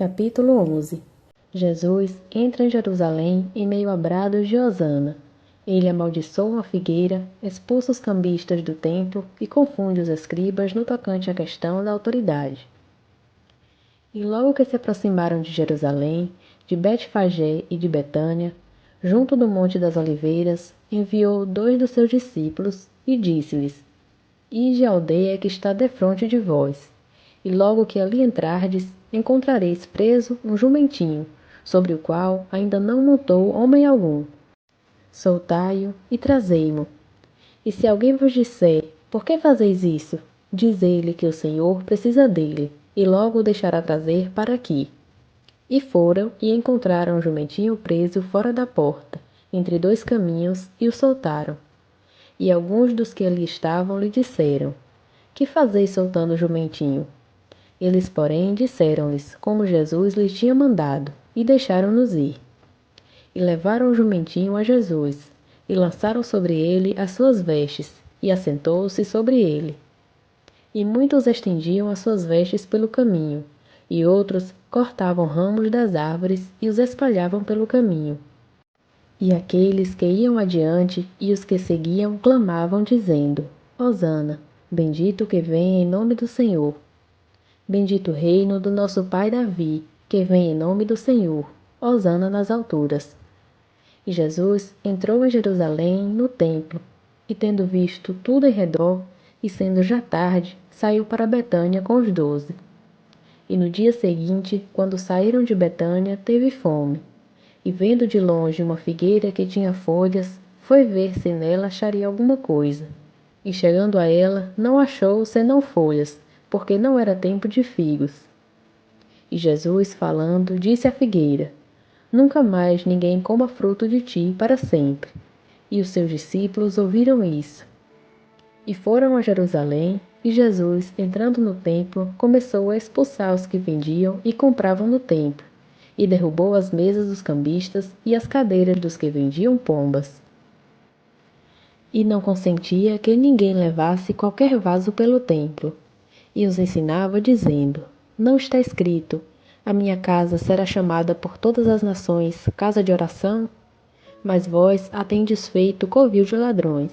Capítulo 11. Jesus entra em Jerusalém em meio a brados de hosana. Ele amaldiçoa a figueira, expulsa os cambistas do templo e confunde os escribas no tocante à questão da autoridade. E logo que se aproximaram de Jerusalém, de Betfagé e de Betânia, junto do Monte das Oliveiras, enviou 2 dos seus discípulos e disse-lhes: Ide à aldeia que está defronte de vós, e logo que ali entrardes, encontrareis preso um jumentinho, sobre o qual ainda não montou homem algum. Soltai-o e trazei-mo. E se alguém vos disser: Por que fazeis isso? Dizei-lhe que o Senhor precisa dele, e logo o deixará trazer para aqui. E foram e encontraram o jumentinho preso fora da porta, entre 2 caminhos, e o soltaram. E alguns dos que ali estavam lhe disseram: Que fazeis soltando o jumentinho? Eles, porém, disseram-lhes como Jesus lhes tinha mandado, e deixaram-nos ir. E levaram o jumentinho a Jesus, e lançaram sobre ele as suas vestes, e assentou-se sobre ele. E muitos estendiam as suas vestes pelo caminho, e outros cortavam ramos das árvores e os espalhavam pelo caminho. E aqueles que iam adiante e os que seguiam clamavam, dizendo: Hosana, bendito que vem em nome do Senhor. Bendito o reino do nosso pai Davi, que vem em nome do Senhor. Hosana nas alturas. E Jesus entrou em Jerusalém, no templo, e tendo visto tudo em redor, e sendo já tarde, saiu para Betânia com os 12. E no dia seguinte, quando saíram de Betânia, teve fome. E vendo de longe uma figueira que tinha folhas, foi ver se nela acharia alguma coisa. E chegando a ela, não achou senão folhas, porque não era tempo de figos. E Jesus, falando, disse à figueira: Nunca mais ninguém coma fruto de ti para sempre. E os seus discípulos ouviram isso. E foram a Jerusalém, e Jesus, entrando no templo, começou a expulsar os que vendiam e compravam no templo, e derrubou as mesas dos cambistas e as cadeiras dos que vendiam pombas. E não consentia que ninguém levasse qualquer vaso pelo templo. E os ensinava, dizendo: Não está escrito: A minha casa será chamada por todas as nações casa de oração? Mas vós a tendes feito covil de ladrões.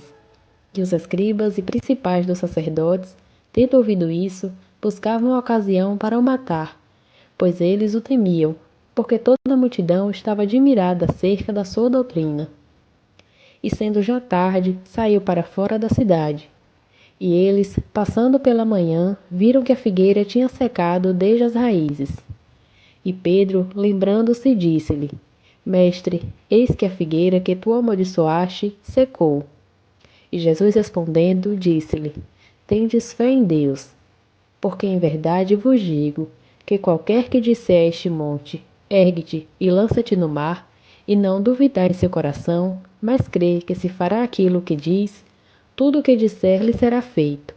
E os escribas e principais dos sacerdotes, tendo ouvido isso, buscavam a ocasião para o matar, pois eles o temiam, porque toda a multidão estava admirada acerca da sua doutrina. E sendo já tarde, saiu para fora da cidade. E eles, passando pela manhã, viram que a figueira tinha secado desde as raízes. E Pedro, lembrando-se, disse-lhe: Mestre, eis que a figueira que tu amaldiçoaste secou. E Jesus respondendo, disse-lhe: Tendes fé em Deus, porque em verdade vos digo, que qualquer que disser a este monte: Ergue-te e lança-te no mar, e não duvidar em seu coração, mas crê que se fará aquilo que diz, tudo o que disser lhe será feito.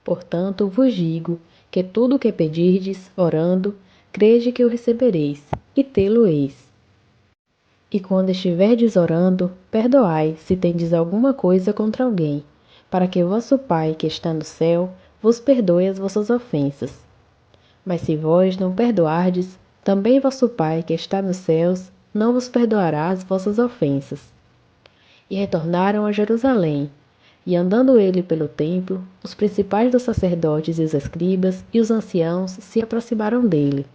Portanto vos digo, que tudo o que pedirdes, orando, crede que o recebereis, e tê-lo-eis. E quando estiverdes orando, perdoai, se tendes alguma coisa contra alguém, para que vosso Pai, que está no céu, vos perdoe as vossas ofensas. Mas se vós não perdoardes, também vosso Pai, que está nos céus, não vos perdoará as vossas ofensas. E retornaram a Jerusalém. E andando ele pelo templo, os principais dos sacerdotes e os escribas e os anciãos se aproximaram dele.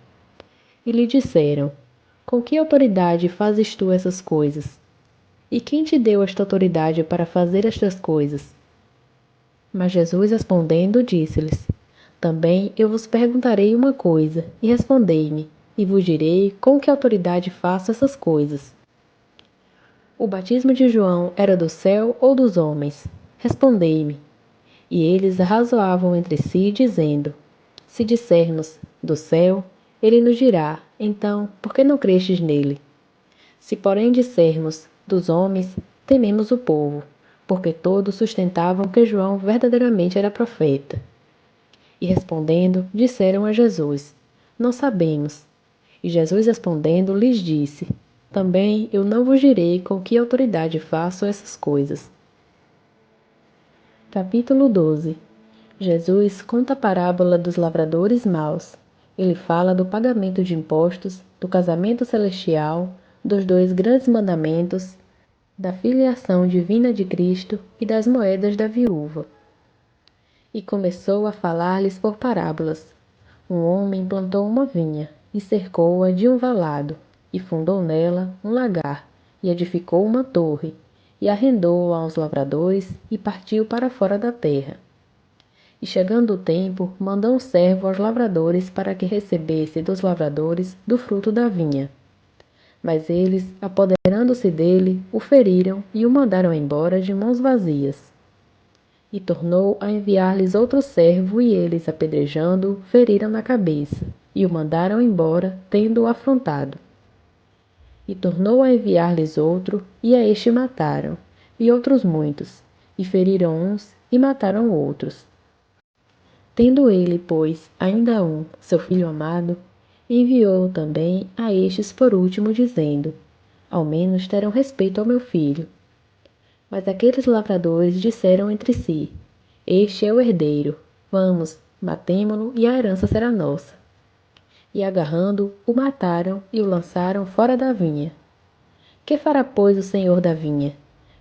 E lhe disseram: Com que autoridade fazes tu essas coisas? E quem te deu esta autoridade para fazer estas coisas? Mas Jesus respondendo, disse-lhes: Também eu vos perguntarei uma coisa, e respondei-me, e vos direi com que autoridade faço essas coisas. O batismo de João era do céu ou dos homens? Respondei-me. E eles arrazoavam entre si, dizendo: Se dissermos, do céu, ele nos dirá: Então, por que não crestes nele? Se, porém, dissermos, dos homens, tememos o povo, porque todos sustentavam que João verdadeiramente era profeta. E respondendo, disseram a Jesus: Não sabemos. E Jesus respondendo, lhes disse: Também eu não vos direi com que autoridade faço essas coisas. Capítulo 12. Jesus conta a parábola dos lavradores maus. ele fala do pagamento de impostos, do casamento celestial, dos 2 grandes mandamentos, da filiação divina de Cristo e das moedas da viúva. E começou a falar-lhes por parábolas. Um homem plantou uma vinha, e cercou-a de um valado, e fundou nela um lagar, e edificou uma torre, e arrendou-a aos lavradores, e partiu para fora da terra. E chegando o tempo, mandou um servo aos lavradores para que recebesse dos lavradores do fruto da vinha. Mas eles, apoderando-se dele, o feriram e o mandaram embora de mãos vazias. E tornou a enviar-lhes outro servo, e eles, apedrejando-o, feriram na cabeça, e o mandaram embora, tendo-o afrontado. E tornou a enviar-lhes outro, e a este mataram, e outros muitos, e feriram uns, e mataram outros. Tendo ele, pois, ainda um, seu filho amado, enviou também a estes por último, dizendo: Ao menos terão respeito ao meu filho. Mas aqueles lavradores disseram entre si: Este é o herdeiro, vamos, matemo-lo e a herança será nossa. E agarrando-o, o mataram e o lançaram fora da vinha. Que fará, pois, o senhor da vinha?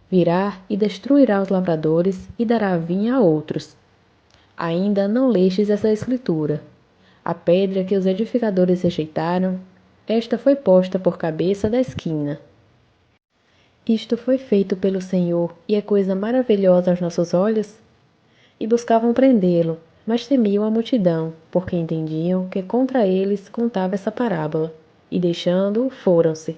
Virá e destruirá os lavradores e dará a vinha a outros. Ainda não lestes essa escritura? A pedra que os edificadores rejeitaram, esta foi posta por cabeça da esquina. Isto foi feito pelo Senhor, e é coisa maravilhosa aos nossos olhos? E buscavam prendê-lo, mas temiam a multidão, porque entendiam que contra eles contava essa parábola, e deixando-o, foram-se.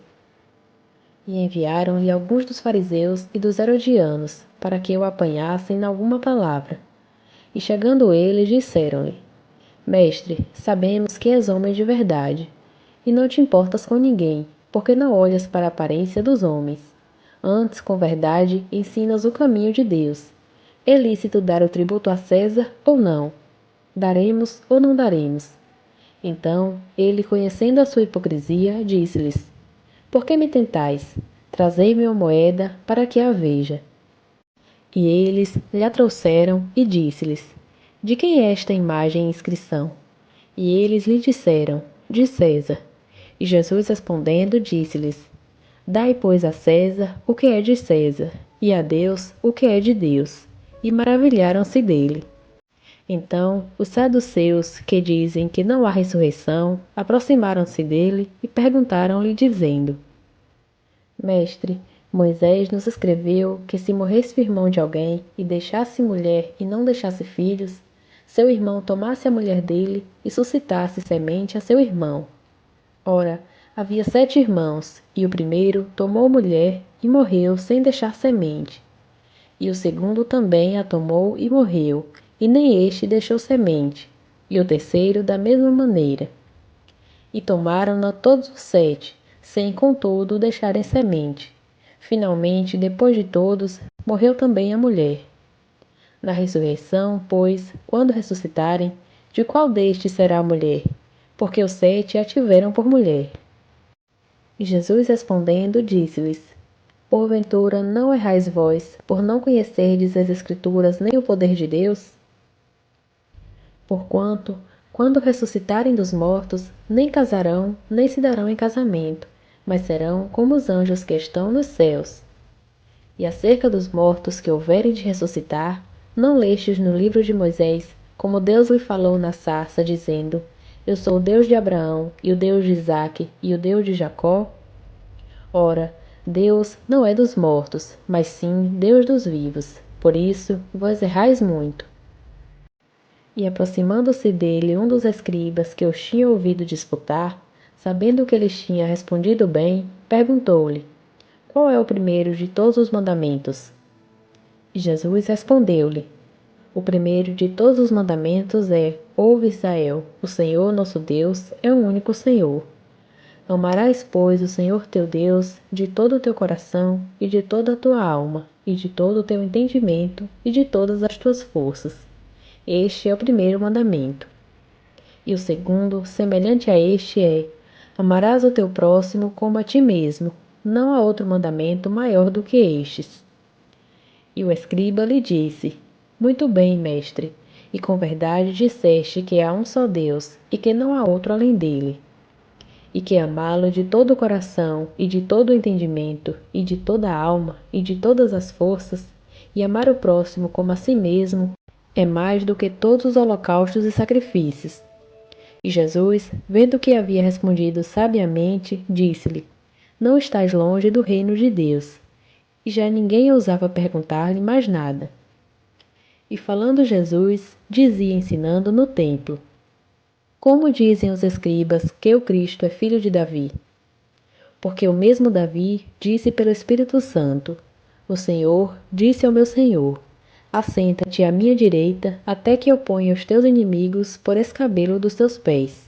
E enviaram-lhe alguns dos fariseus e dos herodianos, para que o apanhassem em alguma palavra. E chegando eles, disseram-lhe: Mestre, sabemos que és homem de verdade, e não te importas com ninguém, porque não olhas para a aparência dos homens. Antes, com verdade, ensinas o caminho de Deus. É lícito dar o tributo a César ou não? Daremos ou não daremos? Então, ele, conhecendo a sua hipocrisia, disse-lhes: Por que me tentais? Trazei-me uma moeda para que a veja. E eles lhe a trouxeram e disse-lhes: De quem é esta imagem e inscrição? E eles lhe disseram: De César. E Jesus respondendo, disse-lhes: Dai, pois, a César o que é de César, e a Deus o que é de Deus. E maravilharam-se dele. Então, os saduceus, que dizem que não há ressurreição, aproximaram-se dele e perguntaram-lhe, dizendo: Mestre, Moisés nos escreveu que se morresse o irmão de alguém e deixasse mulher e não deixasse filhos, seu irmão tomasse a mulher dele e suscitasse semente a seu irmão. Ora, havia 7 irmãos, e o primeiro tomou mulher e morreu sem deixar semente. E o segundo também a tomou e morreu, e nem este deixou semente. E o terceiro da mesma maneira. E tomaram-na todos os 7, sem contudo deixarem semente. Finalmente, depois de todos, morreu também a mulher. Na ressurreição, pois, quando ressuscitarem, de qual destes será a mulher? Porque os 7 a tiveram por mulher. E Jesus respondendo, disse-lhes: Porventura não errais vós, por não conhecerdes as Escrituras nem o poder de Deus? Porquanto, quando ressuscitarem dos mortos, nem casarão, nem se darão em casamento, mas serão como os anjos que estão nos céus. E acerca dos mortos que houverem de ressuscitar, não lestes no livro de Moisés, como Deus lhe falou na sarça, dizendo: Eu sou o Deus de Abraão, e o Deus de Isaque, e o Deus de Jacó? Ora, Deus não é dos mortos, mas sim Deus dos vivos. Por isso, vós errais muito. E aproximando-se dele um dos escribas que os tinha ouvido disputar, sabendo que eles tinha respondido bem, perguntou-lhe: Qual é o primeiro de todos os mandamentos? E Jesus respondeu-lhe: O primeiro de todos os mandamentos é: Ouve, Israel, o Senhor nosso Deus é o único Senhor. Amarás, pois, o Senhor teu Deus de todo o teu coração, e de toda a tua alma, e de todo o teu entendimento, e de todas as tuas forças. Este é o primeiro mandamento. E o segundo, semelhante a este, é: Amarás o teu próximo como a ti mesmo. Não há outro mandamento maior do que estes. E o escriba lhe disse: Muito bem, mestre. e com verdade disseste que há um só Deus, e que não há outro além dele, e que amá-lo de todo o coração, e de todo o entendimento, e de toda a alma, e de todas as forças, e amar o próximo como a si mesmo, é mais do que todos os holocaustos e sacrifícios. E Jesus, vendo que havia respondido sabiamente, disse-lhe: Não estás longe do reino de Deus. E já ninguém ousava perguntar-lhe mais nada. E falando Jesus, dizia ensinando no templo: Como dizem os escribas que o Cristo é filho de Davi? Porque o mesmo Davi disse pelo Espírito Santo: O Senhor disse ao meu Senhor: Assenta-te à minha direita, até que eu ponha os teus inimigos por escabelo dos teus pés.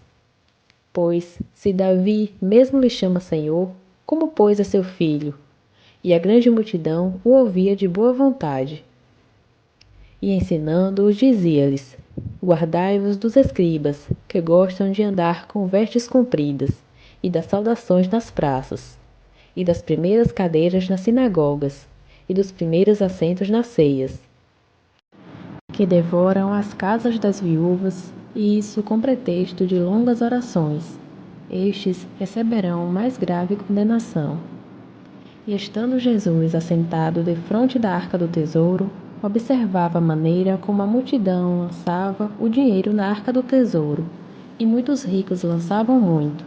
Pois, se Davi mesmo lhe chama Senhor, como pois é seu filho? E a grande multidão o ouvia de boa vontade. E ensinando-os dizia-lhes: Guardai-vos dos escribas, que gostam de andar com vestes compridas, e das saudações nas praças, e das primeiras cadeiras nas sinagogas, e dos primeiros assentos nas ceias, que devoram as casas das viúvas, e isso com pretexto de longas orações. Estes receberão mais grave condenação. E estando Jesus assentado defronte da arca do tesouro, observava a maneira como a multidão lançava o dinheiro na arca do tesouro, e muitos ricos lançavam muito.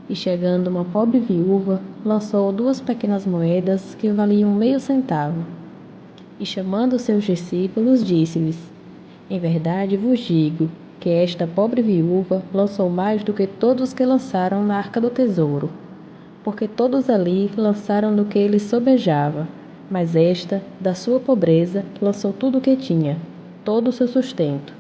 E chegando uma pobre viúva, lançou 2 pequenas moedas que valiam meio centavo. E chamando seus discípulos, disse-lhes: Em verdade vos digo que esta pobre viúva lançou mais do que todos os que lançaram na arca do tesouro, porque todos ali lançaram do que lhes sobejava, mas esta, da sua pobreza, lançou tudo o que tinha, todo o seu sustento.